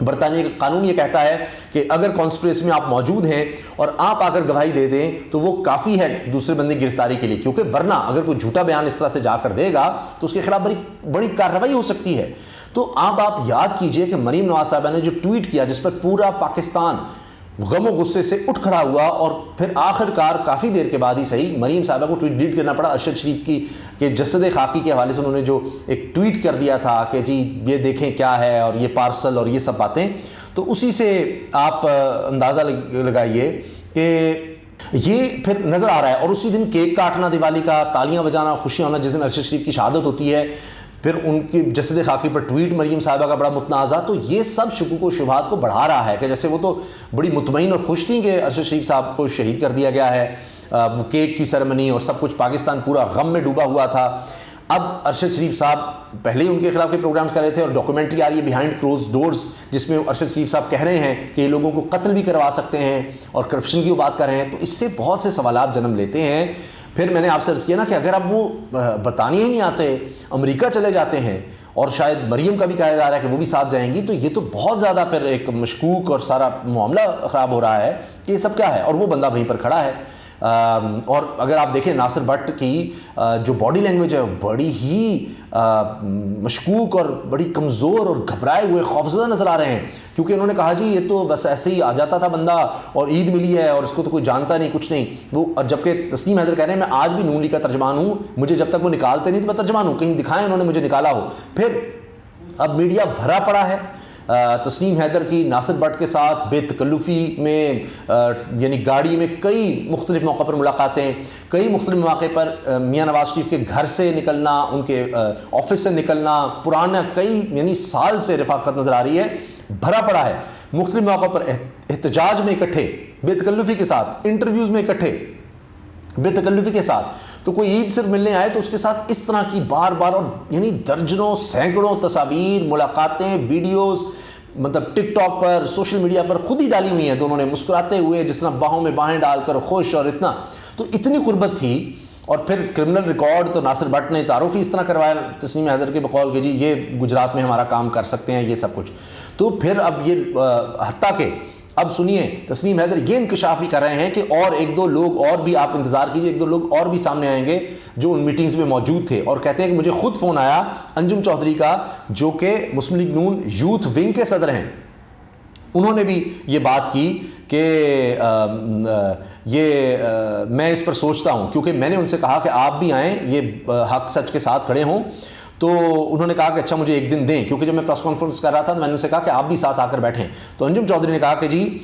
برطانیہ کا قانون یہ کہتا ہے کہ اگر کانسپریسی میں آپ موجود ہیں اور آپ آ کر گواہی دے دیں تو وہ کافی ہے دوسرے بندے کی گرفتاری کے لیے، کیونکہ ورنہ اگر کوئی جھوٹا بیان اس طرح سے جا کر دے گا تو اس کے خلاف بڑی کارروائی ہو سکتی ہے۔ تو آپ یاد کیجئے کہ مریم نواز صاحبہ نے جو ٹویٹ کیا جس پر پورا پاکستان غم و غصے سے اٹھ کھڑا ہوا، اور پھر آخر کار کافی دیر کے بعد ہی صحیح مریم صاحبہ کو ٹویٹ ڈیلیٹ کرنا پڑا ارشد شریف کی کہ جسد خاکی کے حوالے سے انہوں نے جو ایک ٹویٹ کر دیا تھا کہ جی یہ دیکھیں کیا ہے اور یہ پارسل اور یہ سب باتیں، تو اسی سے آپ اندازہ لگائیے کہ یہ پھر نظر آ رہا ہے۔ اور اسی دن کیک کاٹنا دیوالی کا، تالیاں بجانا، خوشیاں ہونا جس دن ارشد شریف کی شہادت ہوتی ہے، پھر ان کی جسد خاکی پر ٹویٹ مریم صاحبہ کا بڑا متنازع، تو یہ سب شکوک و شبہات کو بڑھا رہا ہے کہ جیسے وہ تو بڑی مطمئن اور خوش تھیں کہ ارشد شریف صاحب کو شہید کر دیا گیا ہے، وہ کیک کی سیرمنی اور سب کچھ، پاکستان پورا غم میں ڈوبا ہوا تھا۔ اب ارشد شریف صاحب پہلے ہی ان کے خلاف کے پروگرامز کر رہے تھے، اور ڈاکومنٹری آ رہی ہے بیہائنڈ کلوز ڈورز جس میں ارشد شریف صاحب کہہ رہے ہیں کہ یہ لوگوں کو قتل بھی کروا سکتے ہیں اور کرپشن کی وہ بات کر رہے ہیں، تو اس سے بہت سے سوالات جنم لیتے ہیں۔ پھر میں نے آپ سے عرض کیا نا کہ اگر اب وہ برطانیہ ہی نہیں آتے، امریکہ چلے جاتے ہیں، اور شاید مریم کا بھی کہا جا رہا ہے کہ وہ بھی ساتھ جائیں گی، تو یہ تو بہت زیادہ پھر ایک مشکوک اور سارا معاملہ خراب ہو رہا ہے کہ یہ سب کیا ہے، اور وہ بندہ وہیں پر کھڑا ہے۔ اور اگر آپ دیکھیں ناصر بٹ کی جو باڈی لینگویج ہے بڑی ہی مشکوک اور بڑی کمزور اور گھبرائے ہوئے خوفزدہ نظر آ رہے ہیں، کیونکہ انہوں نے کہا جی یہ تو بس ایسے ہی آ جاتا تھا بندہ اور عید ملی ہے اور اس کو تو کوئی جانتا نہیں کچھ نہیں وہ، اور جبکہ تسنیم حیدر کہہ رہے ہیں میں آج بھی نون لیگ کا ترجمان ہوں، مجھے جب تک وہ نکالتے نہیں تو میں ترجمان ہوں، کہیں دکھائیں انہوں نے مجھے نکالا ہو۔ پھر اب میڈیا بھرا پڑا ہے تسنیم حیدر کی ناصر بٹ کے ساتھ بے تکلفی میں، یعنی گاڑی میں کئی مختلف موقع پر ملاقاتیں، کئی مختلف مواقع پر میاں نواز شریف کے گھر سے نکلنا، ان کے آفس سے نکلنا، پرانا کئی یعنی سال سے رفاقت نظر آ رہی ہے، بھرا پڑا ہے، مختلف موقع پر احتجاج میں اکٹھے بے تکلفی کے ساتھ، انٹرویوز میں اکٹھے بے تکلفی کے ساتھ، تو کوئی عید صرف ملنے آئے تو اس کے ساتھ اس طرح کی بار بار اور یعنی درجنوں سینکڑوں تصاویر، ملاقاتیں، ویڈیوز، مطلب ٹک ٹاک پر، سوشل میڈیا پر خود ہی ڈالی ہوئی ہیں دونوں نے، مسکراتے ہوئے جس طرح باہوں میں باہیں ڈال کر خوش، اور اتنا تو اتنی قربت تھی۔ اور پھر کرمنل ریکارڈ تو ناصر بٹ نے تعارف ہی اس طرح کروایا تسنیم حیدر کے بقول کہ جی یہ گجرات میں ہمارا کام کر سکتے ہیں، یہ سب کچھ۔ تو پھر اب یہ حتیٰ کہ اب سنیے تسنیم حیدر یہ انکشاف بھی کر رہے ہیں کہ اور ایک دو لوگ اور بھی، آپ انتظار کیجئے، ایک دو لوگ اور بھی سامنے آئیں گے جو ان میٹنگز میں موجود تھے، اور کہتے ہیں کہ مجھے خود فون آیا انجم چودھری کا جو کہ مسلم لیگ نون یوتھ ونگ کے صدر ہیں، انہوں نے بھی یہ بات کی کہ میں اس پر سوچتا ہوں، کیونکہ میں نے ان سے کہا کہ آپ بھی آئیں، یہ حق سچ کے ساتھ کھڑے ہوں، تو انہوں نے کہا کہ اچھا مجھے ایک دن دیں، کیونکہ جب میں پریس کانفرنس کر رہا تھا تو میں نے ان سے کہا کہ آپ بھی ساتھ آ کر بیٹھیں، تو انجم چودھری نے کہا کہ جی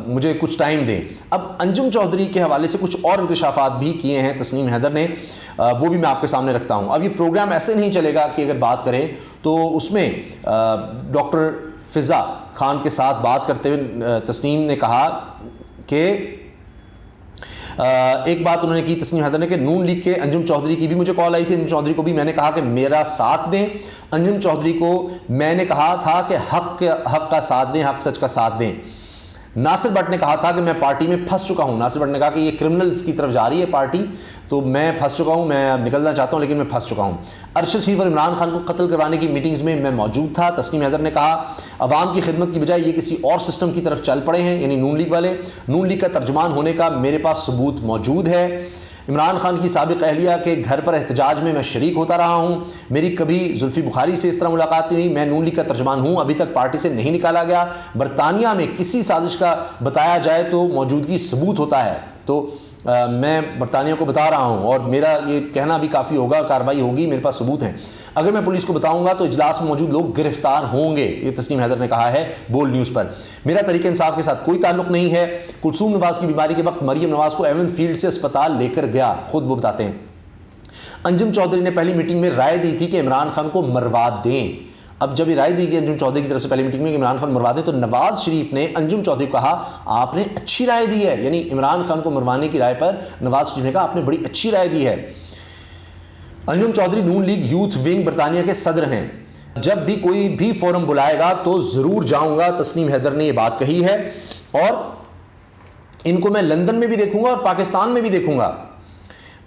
مجھے کچھ ٹائم دیں۔ اب انجم چودھری کے حوالے سے کچھ اور انکشافات بھی کیے ہیں تسنیم حیدر نے، وہ بھی میں آپ کے سامنے رکھتا ہوں۔ اب یہ پروگرام ایسے نہیں چلے گا کہ اگر بات کریں تو اس میں ڈاکٹر فضا خان کے ساتھ بات کرتے ہوئے تسنیم نے کہا کہ ایک بات انہوں نے کی تسنیم حیدر نے کہ نون لیگ کے انجم چودھری کی بھی مجھے کال آئی تھی، انجم چودھری کو بھی میں نے کہا کہ میرا ساتھ دیں، انجم چودھری کو میں نے کہا تھا کہ حق کا ساتھ دیں، حق سچ کا ساتھ دیں۔ ناصر بٹ نے کہا تھا کہ میں پارٹی میں پھنس چکا ہوں، ناصر بٹ نے کہا کہ یہ کرمنلز کی طرف جا رہی ہے پارٹی، تو میں پھنس چکا ہوں، میں اب نکلنا چاہتا ہوں لیکن میں پھنس چکا ہوں۔ ارشد شریف اور عمران خان کو قتل کروانے کی میٹنگز میں موجود تھا، تسنیم حیدر نے کہا عوام کی خدمت کی بجائے یہ کسی اور سسٹم کی طرف چل پڑے ہیں، یعنی نون لیگ والے، نون لیگ کا ترجمان ہونے کا میرے پاس ثبوت موجود ہے۔ عمران خان کی سابق اہلیہ کے گھر پر احتجاج میں شریک ہوتا رہا ہوں، میری کبھی زلفی بخاری سے اس طرح ملاقات نہیں ہوئی، میں نون لیگ کا ترجمان ہوں، ابھی تک پارٹی سے نہیں نکالا گیا، برطانیہ میں کسی سازش کا بتایا جائے تو موجودگی ثبوت ہوتا ہے، تو میں برطانیہ کو بتا رہا ہوں اور میرا یہ کہنا بھی کافی ہوگا، کارروائی ہوگی، میرے پاس ثبوت ہیں، اگر میں پولیس کو بتاؤں گا تو اجلاس میں موجود لوگ گرفتار ہوں گے، یہ تسنیم حیدر نے کہا ہے بول نیوز پر۔ میرا تحریک انصاف کے ساتھ کوئی تعلق نہیں ہے، کلثوم نواز کی بیماری کے وقت مریم نواز کو ایون فیلڈ سے اسپتال لے کر گیا، خود وہ بتاتے ہیں۔ انجم چودھری نے پہلی میٹنگ میں رائے دی تھی کہ عمران خان کو مروا دیں، اب جب یہ رائے دی گئی انجم چودھری کی طرف سے پہلی میٹنگ میں کہ عمران خان مروا دیں، تو نواز شریف نے انجم چودھری کو کہا آپ نے اچھی رائے دی ہے، یعنی عمران خان کو مروانے کی رائے پر نواز شریف نے کہا آپ نے بڑی اچھی رائے دی ہے۔ انجم چودھری نون لیگ یوتھ ونگ برطانیہ کے صدر ہیں، جب بھی کوئی بھی فورم بلائے گا تو ضرور جاؤں گا، تسنیم حیدر نے یہ بات کہی ہے، اور ان کو میں لندن میں بھی دیکھوں گا اور پاکستان میں بھی دیکھوں گا۔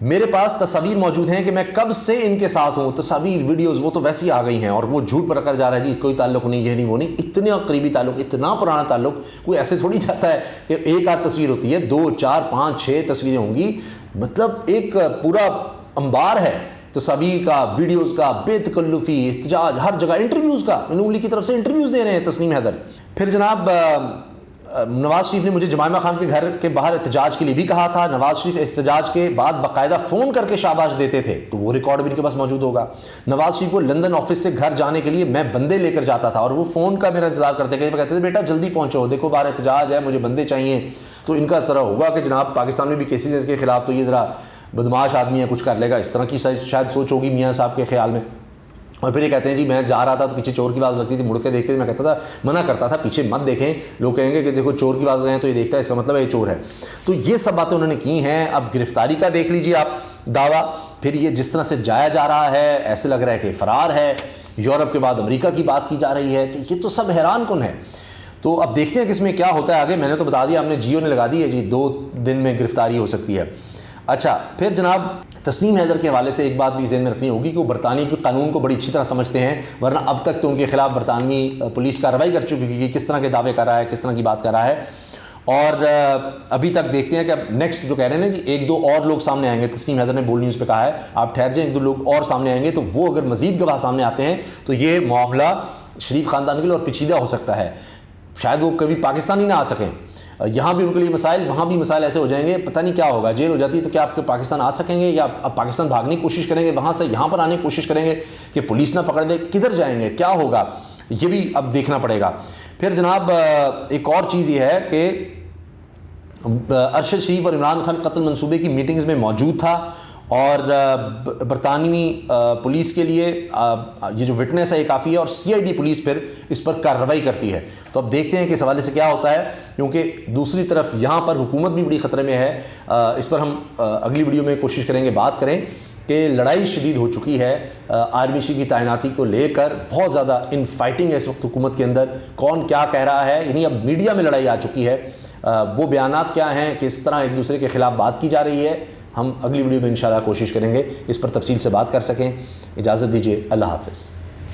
میرے پاس تصاویر موجود ہیں کہ میں کب سے ان کے ساتھ ہوں, تصاویر ویڈیوز وہ تو ویسی آ گئی ہیں, اور وہ جھوٹ پر رکھا جا رہا ہے جی کوئی تعلق نہیں, یہ نہیں وہ نہیں. اتنا قریبی تعلق, اتنا پرانا تعلق, کوئی ایسے تھوڑی جاتا ہے کہ ایک آدھ تصویر ہوتی ہے, 2 4 5 6 تصویریں ہوں گی, مطلب ایک پورا انبار ہے تصاویر کا, ویڈیوز کا, بے تکلفی, احتجاج, ہر جگہ انٹرویوز کا, انہوں کی طرف سے انٹرویوز دے رہے ہیں تسنیم حیدر. پھر جناب نواز شریف نے مجھے جمائمہ خان کے گھر کے باہر احتجاج کے لیے بھی کہا تھا. نواز شریف احتجاج کے بعد باقاعدہ فون کر کے شاباش دیتے تھے, تو وہ ریکارڈ بھی ان کے پاس موجود ہوگا. نواز شریف کو لندن آفس سے گھر جانے کے لیے میں بندے لے کر جاتا تھا, اور وہ فون کا میرا انتظار کرتے کہ کہتے تھے بیٹا جلدی پہنچو, دیکھو باہر احتجاج ہے, مجھے بندے چاہیے. تو ان کا ذرا ہوگا کہ جناب پاکستان میں بھی کیسز ہیں اس کے خلاف, تو یہ ذرا بدماش آدمی ہے, کچھ کر لے گا, اس طرح کی شاید سوچ ہوگی میاں صاحب کے خیال میں. اور پھر یہ کہتے ہیں جی میں جا رہا تھا تو پیچھے چور کی آواز لگتی تھی, مڑ کے دیکھتے تھے, میں کہتا تھا منع کرتا تھا پیچھے مت دیکھیں, لوگ کہیں گے کہ دیکھو چور کی آواز گئے ہیں تو یہ دیکھتا ہے, اس کا مطلب ہے یہ چور ہے. تو یہ سب باتیں انہوں نے کی ہیں. اب گرفتاری کا دیکھ لیجیے آپ دعویٰ, پھر یہ جس طرح سے جایا جا رہا ہے, ایسے لگ رہا ہے کہ فرار ہے, یورپ کے بعد امریکہ کی بات کی جا رہی ہے, تو یہ تو سب حیران کن ہے. تو اب دیکھتے ہیں کہ اس میں کیا ہوتا ہے آگے. میں نے تو بتا دیا, ہم نے جیو نے لگا دی ہے جی 2 دن میں گرفتاری ہو سکتی ہے. اچھا پھر جناب تسنیم حیدر کے حوالے سے ایک بات بھی ذہن میں رکھنی ہوگی کہ وہ برطانوی کے قانون کو بڑی اچھی طرح سمجھتے ہیں, ورنہ اب تک تو ان کے خلاف برطانوی پولیس کارروائی کر چکی ہے کہ کس طرح کے دعوے کر رہا ہے, کس طرح کی بات کر رہا ہے. اور ابھی تک دیکھتے ہیں کہ اب نیکسٹ جو کہہ رہے ہیں نا کہ 1-2 اور لوگ سامنے آئیں گے. تسنیم حیدر نے بول نیوز پہ کہا ہے آپ ٹھہر جائیں, 1-2 لوگ اور سامنے آئیں گے, تو وہ اگر مزید گواہ سامنے آتے ہیں تو یہ معاملہ شریف خاندان کے لیے اور پیچیدہ ہو سکتا ہے. شاید وہ کبھی پاکستان ہی نہ آ سکیں, یہاں بھی ان کے لیے مسائل, وہاں بھی مسائل ایسے ہو جائیں گے, پتہ نہیں کیا ہوگا. جیل ہو جاتی ہے تو کیا آپ کے پاکستان آ سکیں گے, یا آپ پاکستان بھاگنے کی کوشش کریں گے, وہاں سے یہاں پر آنے کی کوشش کریں گے کہ پولیس نہ پکڑ دے, کدھر جائیں گے, کیا ہوگا, یہ بھی اب دیکھنا پڑے گا. پھر جناب ایک اور چیز یہ ہے کہ ارشد شریف اور عمران خان قتل منصوبے کی میٹنگز میں موجود تھا, اور برطانوی پولیس کے لیے یہ جو وٹنس ہے یہ کافی ہے, اور CID پولیس پھر اس پر کارروائی کرتی ہے. تو اب دیکھتے ہیں کہ اس حوالے سے کیا ہوتا ہے, کیونکہ دوسری طرف یہاں پر حکومت بھی بڑی خطرے میں ہے. اس پر ہم اگلی ویڈیو میں کوشش کریں گے بات کریں کہ لڑائی شدید ہو چکی ہے آرمی چیف کی تعیناتی کو لے کر, بہت زیادہ ان فائٹنگ ہے اس وقت حکومت کے اندر, کون کیا کہہ رہا ہے, یعنی اب میڈیا میں لڑائی آ چکی ہے. وہ بیانات کیا ہیں, کس طرح ایک دوسرے کے خلاف بات کی جا رہی ہے, ہم اگلی ویڈیو میں انشاءاللہ کوشش کریں گے اس پر تفصیل سے بات کر سکیں. اجازت دیجیے, اللہ حافظ.